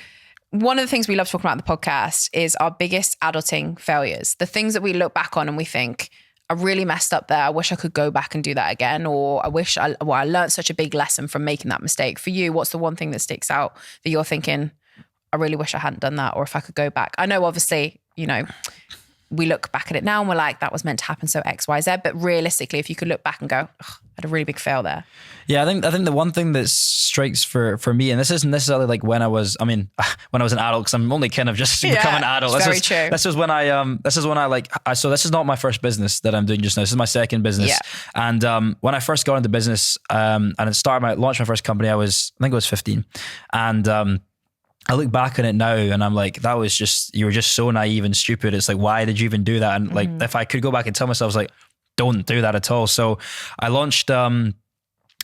one of the things we love talking about on the podcast is our biggest adulting failures, the things that we look back on and we think, I really messed up there. I wish I could go back and do that again. Or I wish I learned such a big lesson from making that mistake. For you, what's the one thing that sticks out that you're thinking, I really wish I hadn't done that, or if I could go back? I know obviously, you know, we look back at it now and we're like, that was meant to happen, so X, Y, Z. But realistically, if you could look back and go, I had a really big fail there. Yeah, I think the one thing that strikes for me, and this isn't necessarily like when I was an adult, because I'm only kind of just becoming an adult. Very true. This is when I so this is not my first business that I'm doing just now. This is my second business. Yeah. And when I first got into business, and launched my first company, I think I was 15. And I look back on it now and I'm like, you were just so naive and stupid. It's like, why did you even do that? And like, if I could go back and tell myself, I was like, don't do that at all. So I launched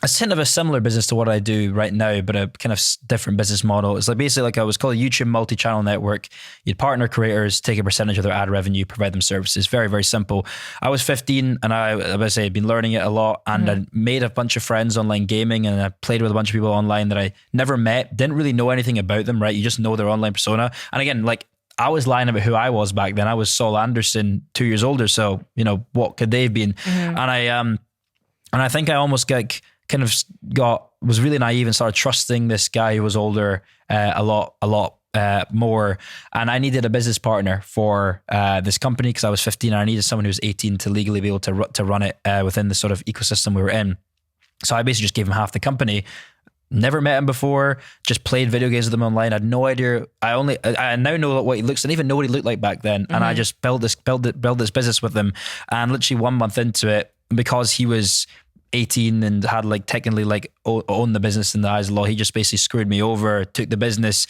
it's kind of a similar business to what I do right now, but a kind of different business model. It's like basically like I was called a YouTube multi-channel network. You'd partner creators, take a percentage of their ad revenue, provide them services. Very, very simple. I was 15 and I had been learning it a lot, and I made a bunch of friends online gaming, and I played with a bunch of people online that I never met, didn't really know anything about them, right? You just know their online persona. And again, like I was lying about who I was back then. I was Saul Anderson, 2 years older. So, you know, what could they have been? And I think I almost was really naive and started trusting this guy who was older a lot more. And I needed a business partner for this company because I was 15 and I needed someone who was 18 to legally be able to run it within the sort of ecosystem we were in. So I basically just gave him half the company. Never met him before, just played video games with him online. I had no idea. I now know what he looks, I didn't even know what he looked like back then. And I just built this business with him. And literally 1 month into it, because he was 18 and had like technically like owned the business in the eyes of the law, he just basically screwed me over, took the business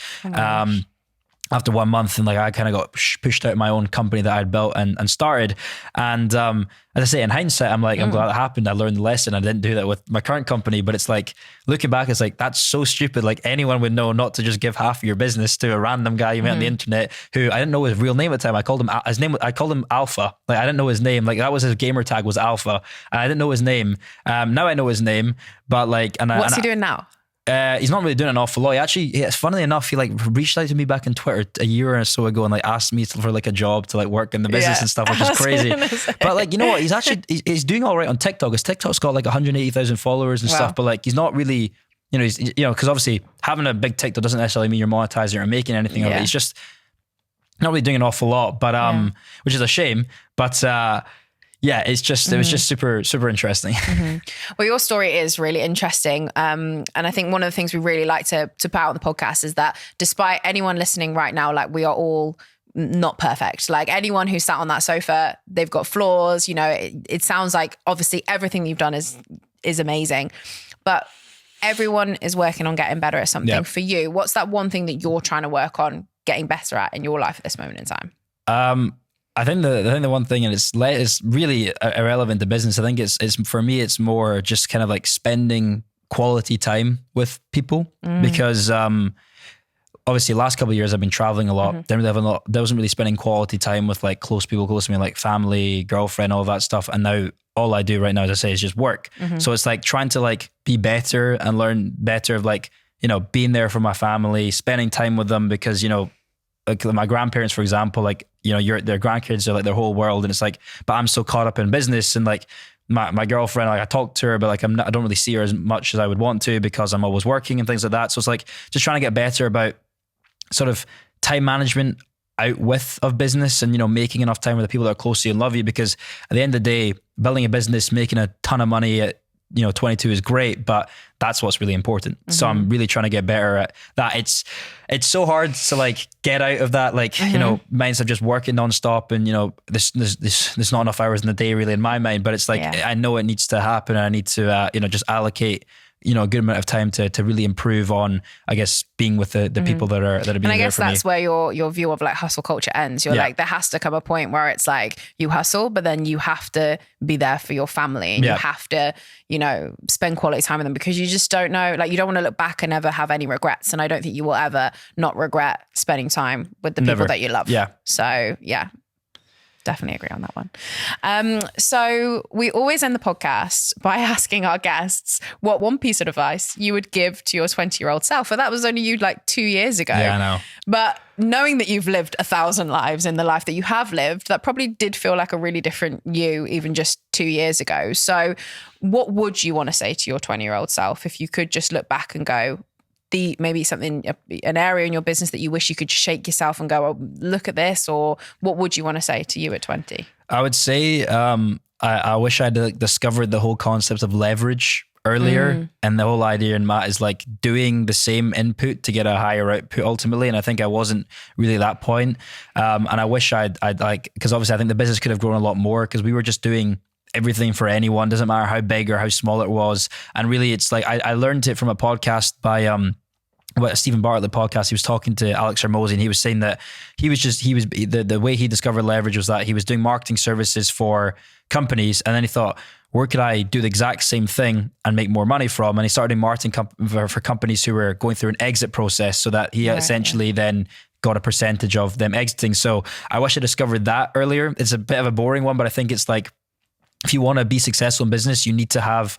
after 1 month, and like I kind of got pushed out of my own company that I'd built and started. And as I say, in hindsight, I'm like, I'm glad it happened. I learned the lesson. I didn't do that with my current company, but it's like looking back, it's like that's so stupid. Like anyone would know not to just give half of your business to a random guy you met on the internet who I didn't know his real name at the time. I called him Alpha. Like I didn't know his name. Like that was his gamer tag was Alpha, and I didn't know his name. Now I know his name, but like, what's he doing now? He's not really doing an awful lot. Funnily enough, he like reached out to me back on Twitter a year or so ago and like asked me for like a job to like work in the business and stuff, which is crazy. But like, you know what? He's doing all right on TikTok. His TikTok's got like 180,000 followers and stuff, but like he's not really, because obviously having a big TikTok doesn't necessarily mean you're monetizing or making anything of it. He's just not really doing an awful lot, but which is a shame. But it was just super, super interesting. Well, your story is really interesting. And I think one of the things we really like to put out on the podcast is that despite anyone listening right now, like we are all not perfect. Like anyone who sat on that sofa, they've got flaws. It sounds like obviously everything you've done is amazing, but everyone is working on getting better at something. Yeah. For you, what's that one thing that you're trying to work on getting better at in your life at this moment in time? I think the one thing, and it's really irrelevant to business. I think it's for me, it's more just kind of like spending quality time with people because obviously last couple of years I've been traveling a lot. There wasn't really spending quality time with like close people close to me, like family, girlfriend, all that stuff. And now all I do right now, as I say, is just work. So it's like trying to like be better and learn better of like, being there for my family, spending time with them because, like my grandparents, for example, like, their grandkids are like their whole world. And it's like, but I'm so caught up in business and like my girlfriend, like I talk to her, but like I don't really see her as much as I would want to because I'm always working and things like that. So it's like just trying to get better about sort of time management out of business and, making enough time with the people that are close to you and love you, because at the end of the day, building a business, making a ton of money at 22 is great, but that's what's really important. So I'm really trying to get better at that. It's so hard to like get out of that, like, mindset of just working nonstop and, there's not enough hours in the day really in my mind, but it's like, I know it needs to happen. And I need to, just allocate, a good amount of time to really improve on, I guess, being with the people that are being there for me. And I guess that's where your view of like hustle culture ends. You're like, there has to come a point where it's like you hustle, but then you have to be there for your family and you have to, spend quality time with them because you just don't know, like you don't want to look back and ever have any regrets. And I don't think you will ever not regret spending time with the people that you love. Yeah. So definitely agree on that one. So we always end the podcast by asking our guests what one piece of advice you would give to your 20-year-old self. Well, that was only you like 2 years ago. Yeah, I know. But knowing that you've lived 1,000 lives in the life that you have lived, that probably did feel like a really different you even just 2 years ago. So what would you want to say to your 20-year-old self if you could just look back and go, maybe something, an area in your business that you wish you could shake yourself and go, oh, look at this? Or what would you want to say to you at 20? I would say I wish I'd discovered the whole concept of leverage earlier. And the whole idea in that is like doing the same input to get a higher output ultimately. And I think I wasn't really at that point. And I wish I'd like, because obviously I think the business could have grown a lot more because we were just doing everything for anyone, doesn't matter how big or how small it was. And really it's like, I learned it from a podcast by, Stephen Bartlett podcast. He was talking to Alex Hermosi and he was saying that the way he discovered leverage was that he was doing marketing services for companies. And then he thought, where could I do the exact same thing and make more money from? And he started doing marketing for companies who were going through an exit process, so that he essentially then got a percentage of them exiting. So I wish I discovered that earlier. It's a bit of a boring one, but I think it's like, if you want to be successful in business, you need to have,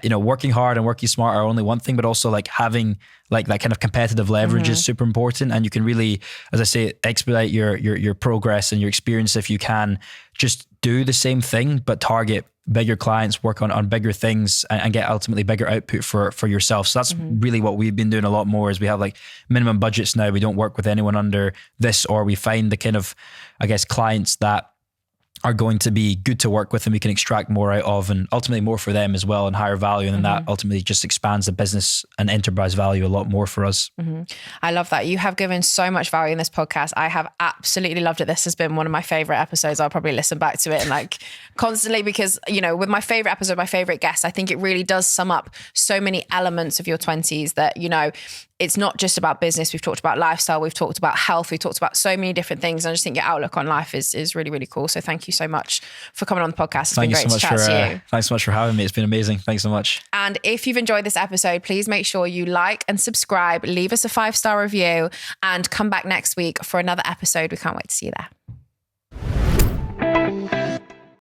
working hard and working smart are only one thing, but also like having like that kind of competitive leverage is super important. And you can really, as I say, expedite your progress and your experience if you can just do the same thing, but target bigger clients, work on bigger things, and get ultimately bigger output for yourself. So that's really what we've been doing a lot more, is we have like minimum budgets now. We don't work with anyone under this, or we find the kind of, I guess, clients that are going to be good to work with and we can extract more out of, and ultimately more for them as well and higher value. And then that ultimately just expands the business and enterprise value a lot more for us. I love that. You have given so much value in this podcast. I have absolutely loved it. This has been one of my favorite episodes. I'll probably listen back to it and like constantly, because, with my favorite episode, my favorite guest, I think it really does sum up so many elements of your 20s that, it's not just about business. We've talked about lifestyle. We've talked about health. We've talked about so many different things. And I just think your outlook on life is really, really cool. So thank you so much for coming on the podcast. It's been great to chat to you. Thanks so much for having me. It's been amazing. Thanks so much. And if you've enjoyed this episode, please make sure you like and subscribe, leave us a 5-star review, and come back next week for another episode. We can't wait to see you there.